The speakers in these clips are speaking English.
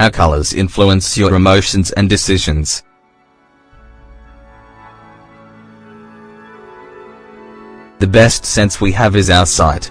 how colors influence your emotions and decisions. The best sense we have is our sight.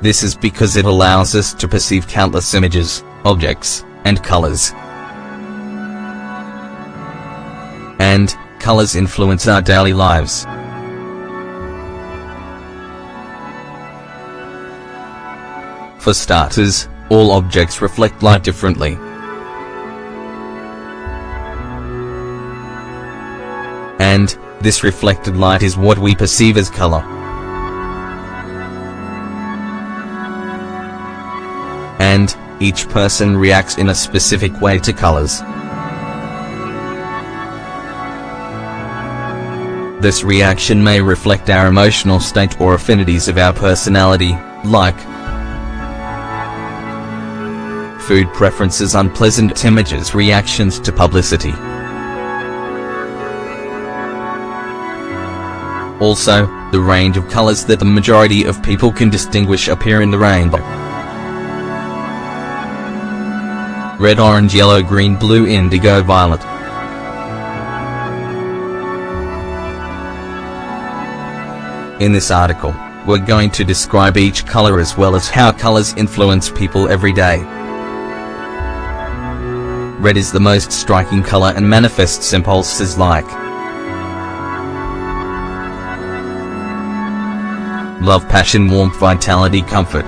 This is because it allows us to perceive countless images, objects, and colors. And colors influence our daily lives. For starters, all objects reflect light differently. And this reflected light is what we perceive as color. And each person reacts in a specific way to colors. This reaction may reflect our emotional state or affinities of our personality, like food preferences, unpleasant images, reactions to publicity. Also, the range of colors that the majority of people can distinguish appear in the rainbow. Red, orange, yellow, green, blue, indigo, violet. In this article, we're going to describe each color as well as how colors influence people every day. Red is the most striking color and manifests impulses like love, passion, warmth, vitality, comfort.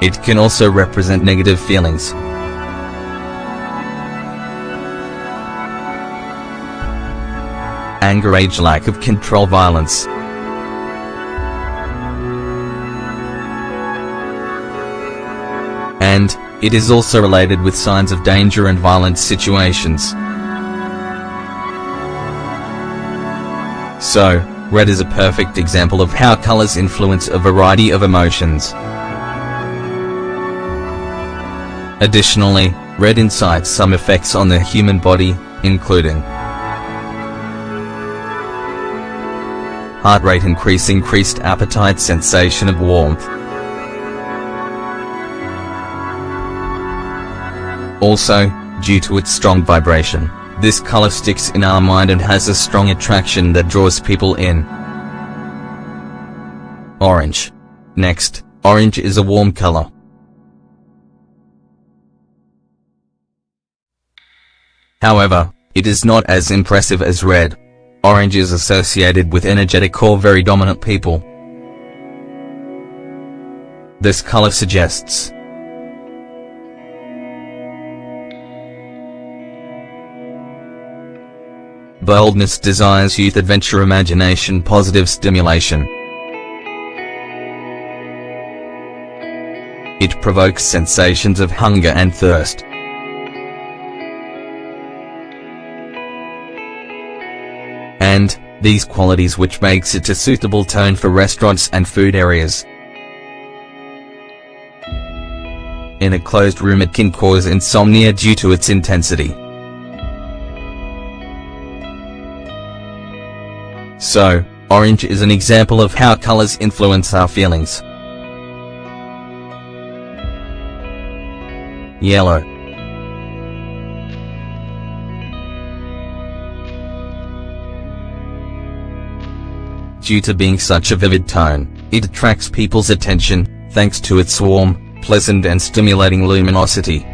It can also represent negative feelings. Anger, rage, lack of control, violence. And it is also related with signs of danger and violent situations. So, red is a perfect example of how colors influence a variety of emotions. Additionally, red incites some effects on the human body, including heart rate increase, increased appetite, sensation of warmth. Also, due to its strong vibration, this color sticks in our mind and has a strong attraction that draws people in. Orange. Next, orange is a warm color. However, it is not as impressive as red. Orange is associated with energetic or very dominant people. This color suggests boldness, desires, youth, adventure, imagination, positive stimulation. It provokes sensations of hunger and thirst. And these qualities which makes it a suitable tone for restaurants and food areas. In a closed room it can cause insomnia due to its intensity. So, orange is an example of how colors influence our feelings. Yellow. Due to being such a vivid tone, it attracts people's attention, thanks to its warm, pleasant and stimulating luminosity.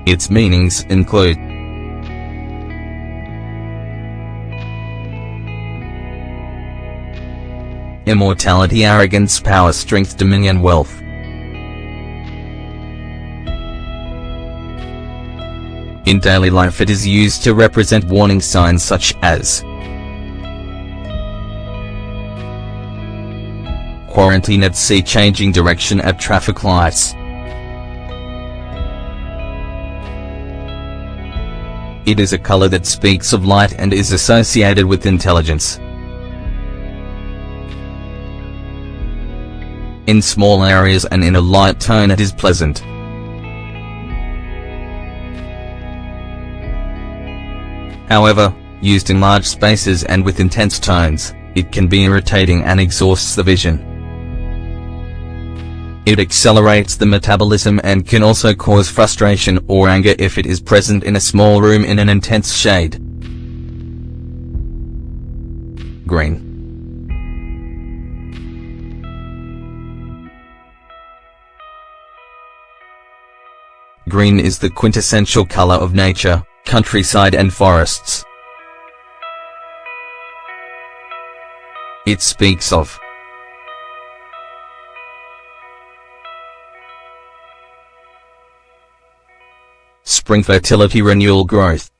Its meanings include immortality, arrogance, power, strength, dominion, wealth. In daily life it is used to represent warning signs such as quarantine at sea, changing direction at traffic lights. It is a color that speaks of light and is associated with intelligence. In small areas and in a light tone it is pleasant. However, used in large spaces and with intense tones, it can be irritating and exhausts the vision. It accelerates the metabolism and can also cause frustration or anger if it is present in a small room in an intense shade. Green. Green is the quintessential color of nature, countryside and forests. It speaks of spring, fertility, renewal, growth.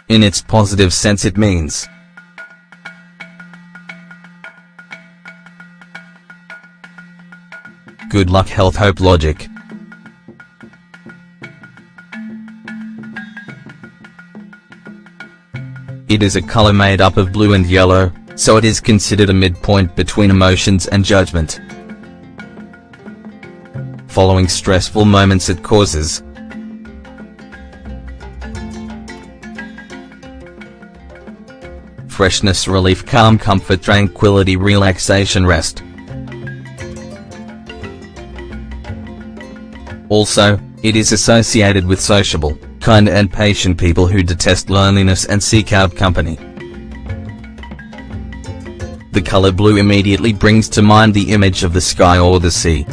In its positive sense, it means good luck, health, hope, logic. It is a color made up of blue and yellow, so it is considered a midpoint between emotions and judgment. Following stressful moments, it causes freshness, relief, calm, comfort, tranquility, relaxation, rest. Also, it is associated with sociable, kind and patient people who detest loneliness and seek out company. The color blue immediately brings to mind the image of the sky or the sea.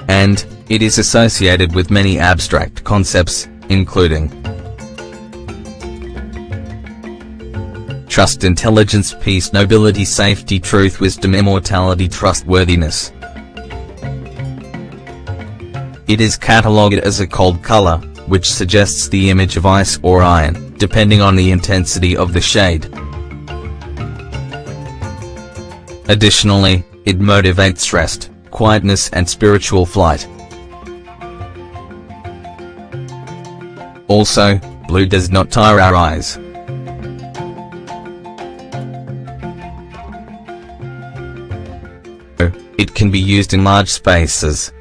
And it is associated with many abstract concepts, including trust, intelligence, peace, nobility, safety, truth, wisdom, immortality, trustworthiness. It is catalogued as a cold color, which suggests the image of ice or iron, depending on the intensity of the shade. Additionally, it motivates rest, quietness and spiritual flight. Also, blue does not tire our eyes. It can be used in large spaces.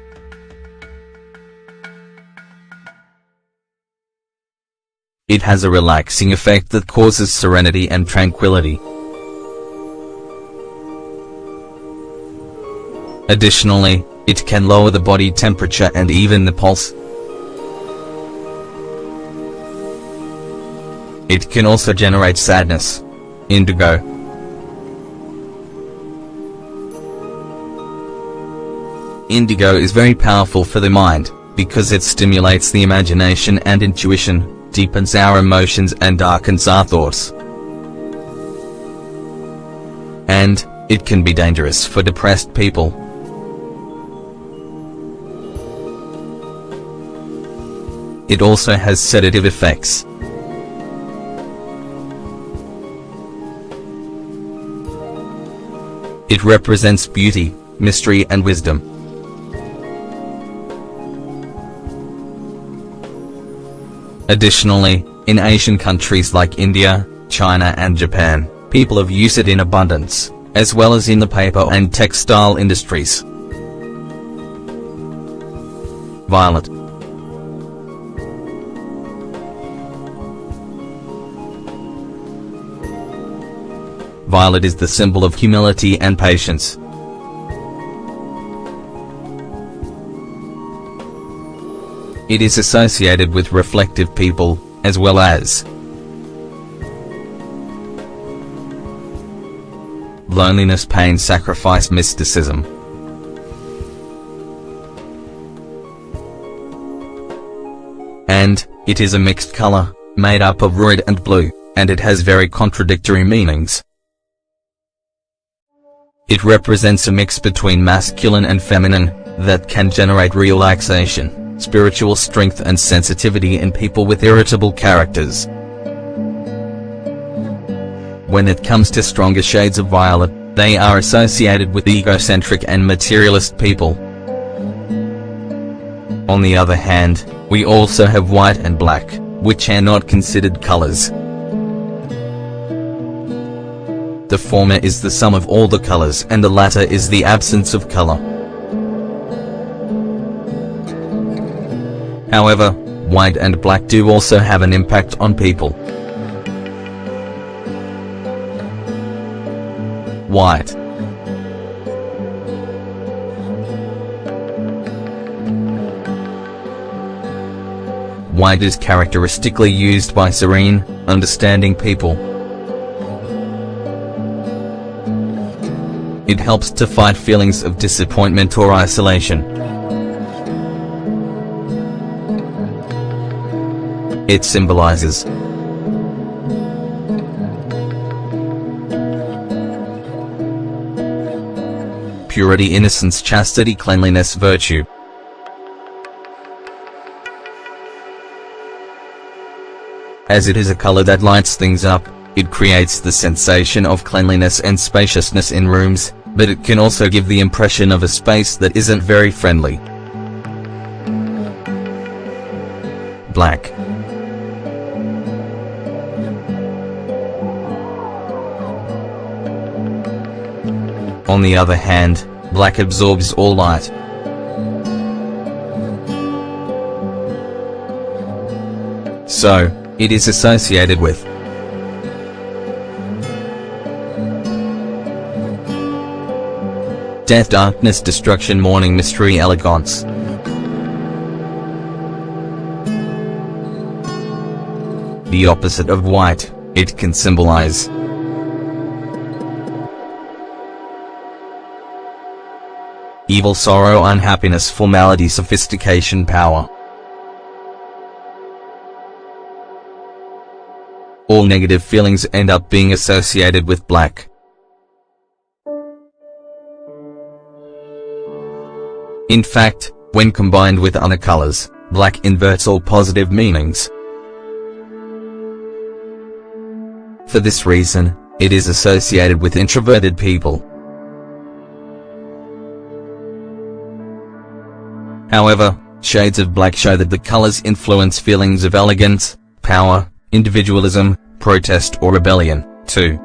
It has a relaxing effect that causes serenity and tranquility. Additionally, it can lower the body temperature and even the pulse. It can also generate sadness. Indigo. Indigo is very powerful for the mind, because it stimulates the imagination and intuition, deepens our emotions and darkens our thoughts. And it can be dangerous for depressed people. It also has sedative effects. It represents beauty, mystery and wisdom. Additionally, in Asian countries like India, China and Japan, people have used it in abundance, as well as in the paper and textile industries. Violet. Violet is the symbol of humility and patience. It is associated with reflective people, as well as loneliness, pain, sacrifice, mysticism. And it is a mixed color, made up of red and blue, and it has very contradictory meanings. It represents a mix between masculine and feminine, that can generate relaxation, spiritual strength and sensitivity in people with irritable characters. When it comes to stronger shades of violet, they are associated with egocentric and materialist people. On the other hand, we also have white and black, which are not considered colors. The former is the sum of all the colors and the latter is the absence of color. However, white and black do also have an impact on people. White. White is characteristically used by serene, understanding people. It helps to fight feelings of disappointment or isolation. It symbolizes purity, innocence, chastity, cleanliness, virtue. As it is a color that lights things up, it creates the sensation of cleanliness and spaciousness in rooms, but it can also give the impression of a space that isn't very friendly. Black. On the other hand, black absorbs all light. So, it is associated with death, darkness, destruction, mourning, mystery, elegance. The opposite of white, it can symbolize evil, sorrow, unhappiness, formality, sophistication, power. All negative feelings end up being associated with black. In fact, when combined with other colors, black inverts all positive meanings. For this reason, it is associated with introverted people. However, shades of black show that the colors influence feelings of elegance, power, individualism, protest or rebellion, too.